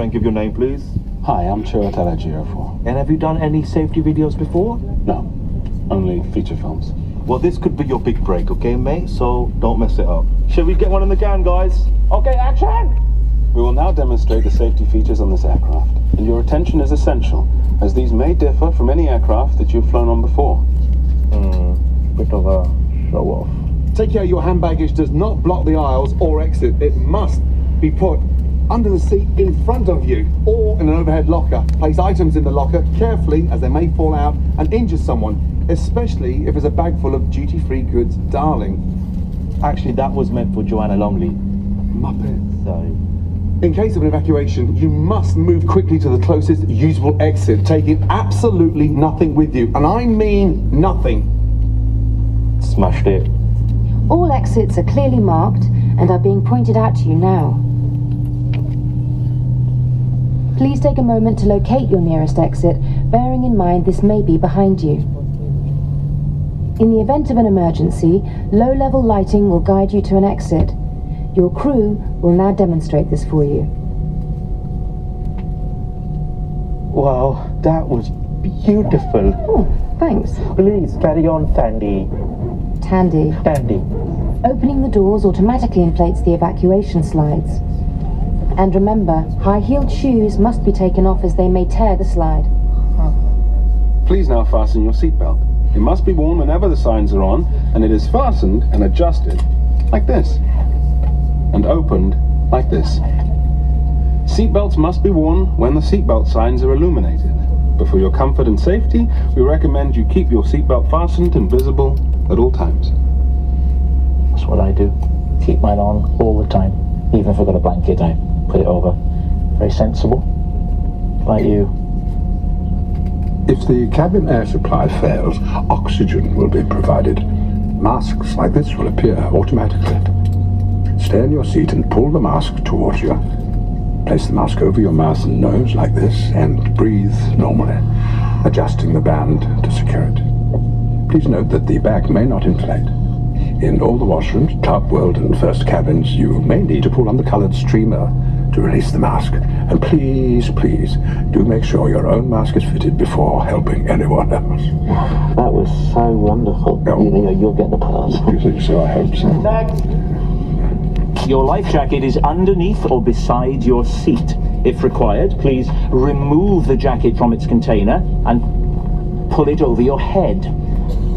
camera and give your name, please. Hi, I'm Chiwetel Ejiofor. And have you done any safety videos before? No, only feature films. Well, this could be your big break, okay, mate? So don't mess it up. Shall we get one in the can, guys? Okay, action! We will now demonstrate the safety features on this aircraft, and your attention is essential, as these may differ from any aircraft that you've flown on before. Bit of a show off. Take care your hand baggage does not block the aisles or exit. It must be put under the seat in front of you or in an overhead locker. Place items in the locker carefully as they may fall out and injure someone, especially if it's a bag full of duty-free goods, darling. Actually, that was meant for Joanna Longley. Muppet. Sorry. In case of an evacuation, you must move quickly to the closest usable exit, taking absolutely nothing with you. And I mean nothing. Smashed it. All exits are clearly marked and are being pointed out to you now. Please take a moment to locate your nearest exit, bearing in mind this may be behind you. In the event of an emergency, low-level lighting will guide you to an exit. Your crew will now demonstrate this for you. Wow, that was beautiful. Oh, thanks. Please carry on, Tandy. Tandy. Tandy. Opening the doors automatically inflates the evacuation slides. And remember, high-heeled shoes must be taken off as they may tear the slide. Please now fasten your seatbelt. It must be worn whenever the signs are on, and it is fastened and adjusted like this, and opened like this. Seatbelts must be worn when the seatbelt signs are illuminated. But for your comfort and safety, we recommend you keep your seatbelt fastened and visible at all times. That's what I do. Keep mine on all the time. Even if I've got a blanket, I put it over. Very sensible. Like you. If the cabin air supply fails, oxygen will be provided. Masks like this will appear automatically. Stay in your seat and pull the mask towards you. Place the mask over your mouth and nose like this and breathe normally, adjusting the band to secure it. Please note that the bag may not inflate. In all the washrooms, Club, World and First cabins, you may need to pull on the coloured streamer to release the mask. And please, please, do make sure your own mask is fitted before helping anyone else. That was so wonderful. Oh. You'll get the pass. You think so? I hope so. Next. Your life jacket is underneath or beside your seat. If required, please remove the jacket from its container and pull it over your head.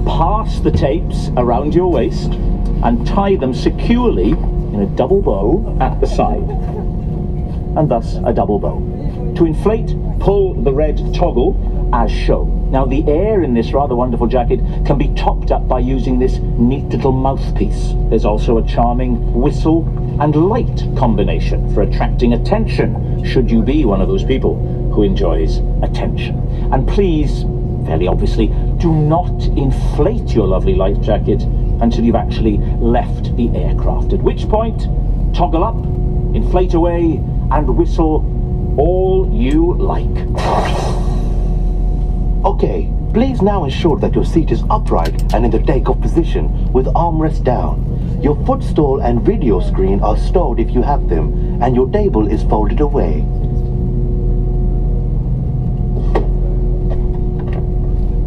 Pass the tapes around your waist and tie them securely in a double bow at the side, and thus a double bow. To inflate, pull the red toggle as shown. Now the air in this rather wonderful jacket can be topped up by using this neat little mouthpiece. There's also a charming whistle and light combination for attracting attention, should you be one of those people who enjoys attention. And please, fairly obviously, do not inflate your lovely life jacket until you've actually left the aircraft, at which point toggle up, inflate away and whistle all you like. Okay, please now ensure that your seat is upright and in the takeoff position with armrest down. Your footstool and video screen are stored if you have them, and your table is folded away.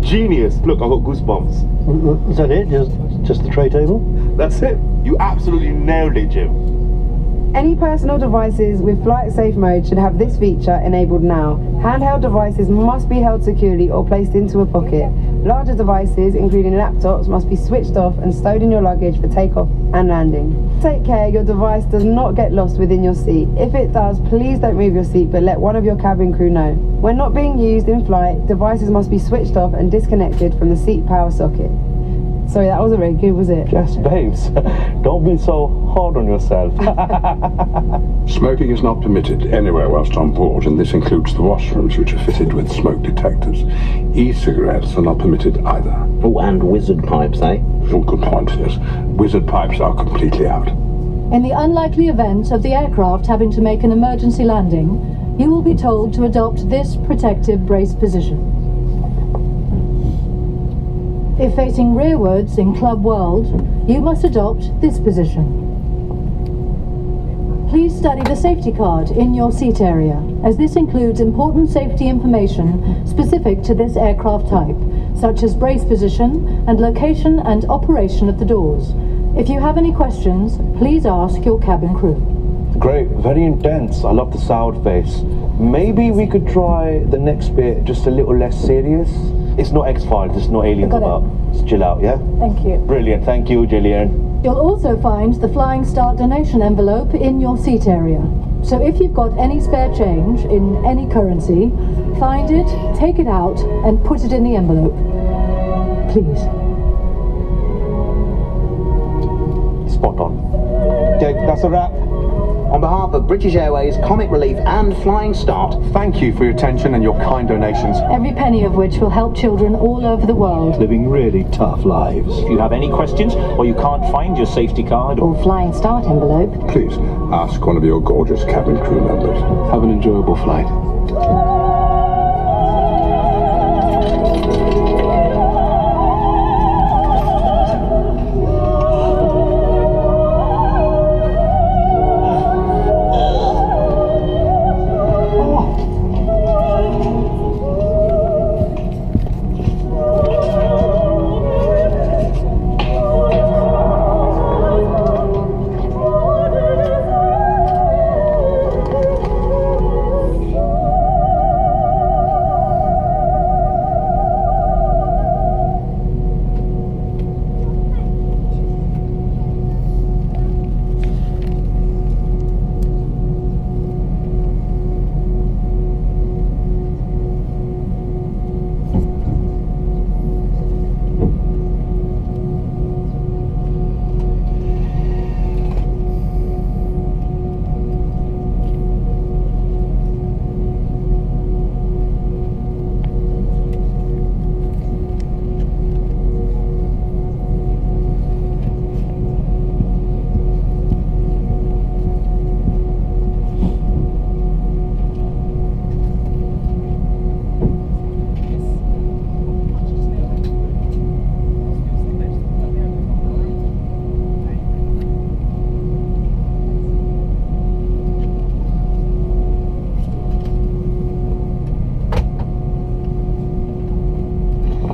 Genius! Look, I've got goosebumps. Is that it? Just the tray table? That's it. You absolutely nailed it, Jim. Any personal devices with flight safe mode should have this feature enabled now. Handheld devices must be held securely or placed into a pocket. Larger devices, including laptops, must be switched off and stowed in your luggage for takeoff and landing. Take care your device does not get lost within your seat. If it does, please don't move your seat, but let one of your cabin crew know. When not being used in flight, devices must be switched off and disconnected from the seat power socket. Sorry, that wasn't very good, was it? Yes, babes. Don't be so hard on yourself. Smoking is not permitted anywhere whilst on board, and this includes the washrooms, which are fitted with smoke detectors. E-cigarettes are not permitted either. Oh, and wizard pipes, eh? Oh, good point, yes. Wizard pipes are completely out. In the unlikely event of the aircraft having to make an emergency landing, you will be told to adopt this protective brace position. If facing rearwards in Club World, you must adopt this position. Please study the safety card in your seat area, as this includes important safety information specific to this aircraft type, such as brace position and location and operation of the doors. If you have any questions, please ask your cabin crew. Great, very intense. I love the soured face. Maybe we could try the next bit just a little less serious. It's not X-Files, it's not aliens Got it. about. Just chill out, yeah? Thank you. Brilliant, thank you, Gillian. You'll also find the Flying Start donation envelope in your seat area. So if you've got any spare change in any currency, find it, take it out, and put it in the envelope. Please. Spot on. Okay, that's a wrap. On behalf of British Airways, Comic Relief and Flying Start, Thank you for your attention and your kind donations. Every penny of which will help children all over the world. Living really tough lives. If you have any questions or you can't find your safety card, Or Flying Start envelope. Please ask one of your gorgeous cabin crew members. Have an enjoyable flight.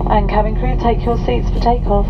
And cabin crew, take your seats for takeoff.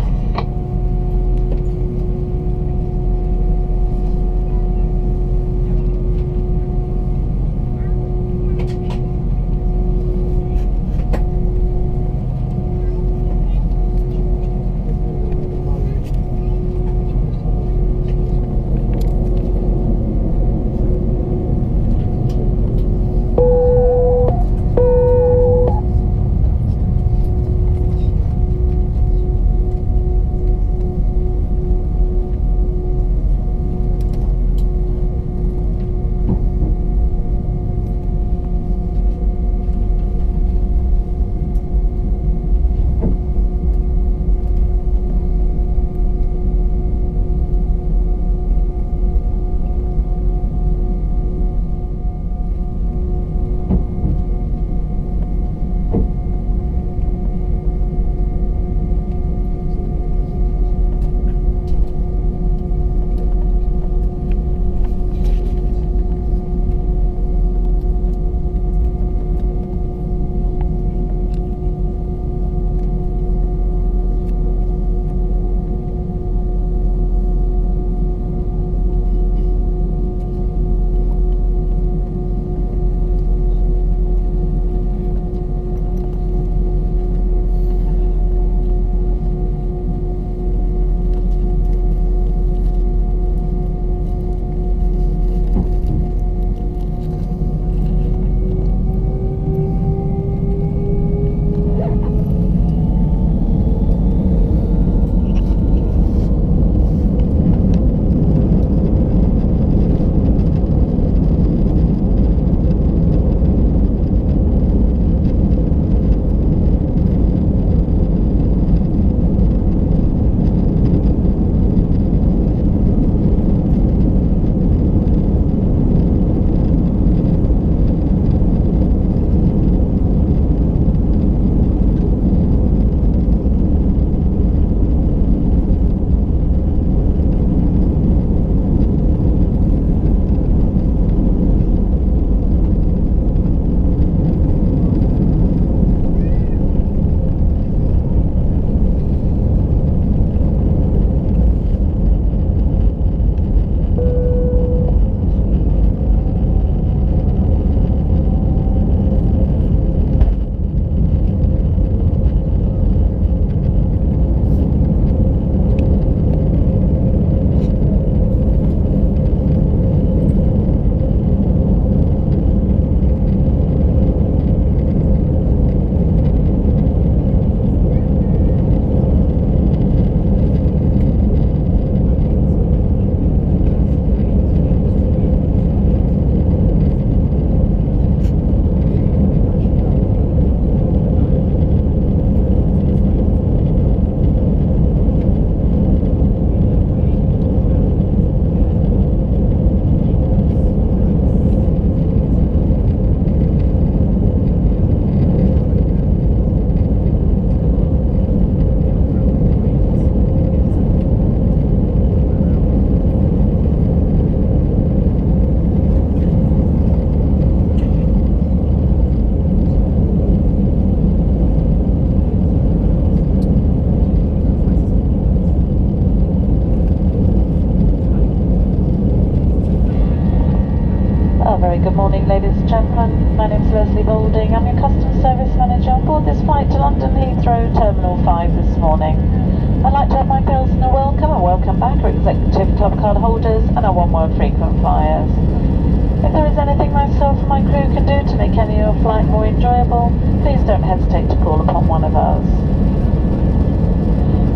gentlemen, my name is Leslie Boulding. I'm your customer service manager on board this flight to London Heathrow Terminal 5 this morning. I'd like to have my personal welcome and welcome back our Executive Club card holders and our one-world frequent flyers. If there is anything myself and my crew can do to make any of your flight more enjoyable, please don't hesitate to call upon one of us.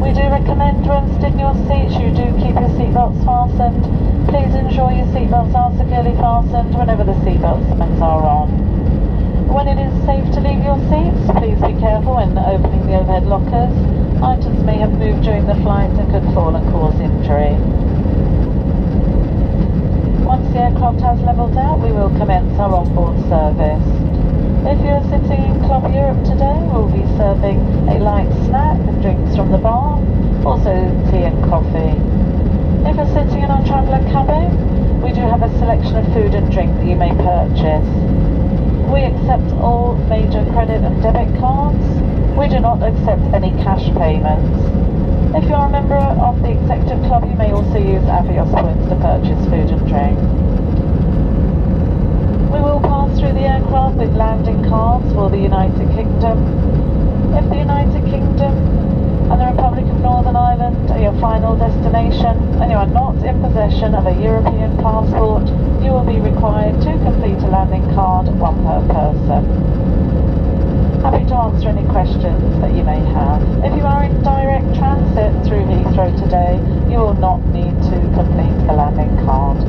We do recommend when sitting in your seats you do keep your seatbelts fastened. Please ensure your seatbelts are securely fastened whenever the seatbelt signs are on. When it is safe to leave your seats, please be careful when opening the overhead lockers. Items may have moved during the flight and could fall and cause injury. Once the aircraft has levelled out, we will commence our onboard service. If you're sitting in Club Europe today, we'll be serving a light snack and drinks from the bar, also tea and coffee. If you're sitting in our traveller cabin, we do have a selection of food and drink that you may purchase. We accept all major credit and debit cards. We do not accept any cash payments. If you are a member of the Executive Club, you may also use Aviation points to purchase food and drink. We will pass through the aircraft with landing cards for the United Kingdom. If the United Kingdom and the Republic of Northern Ireland are your final destination and you are not in possession of a European passport, you will be required to complete a landing card, one per person. Happy to answer any questions that you may have. If you are in direct transit through Heathrow today, you will not need to complete a landing card.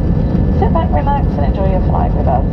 Sit back, relax and enjoy your flight with us.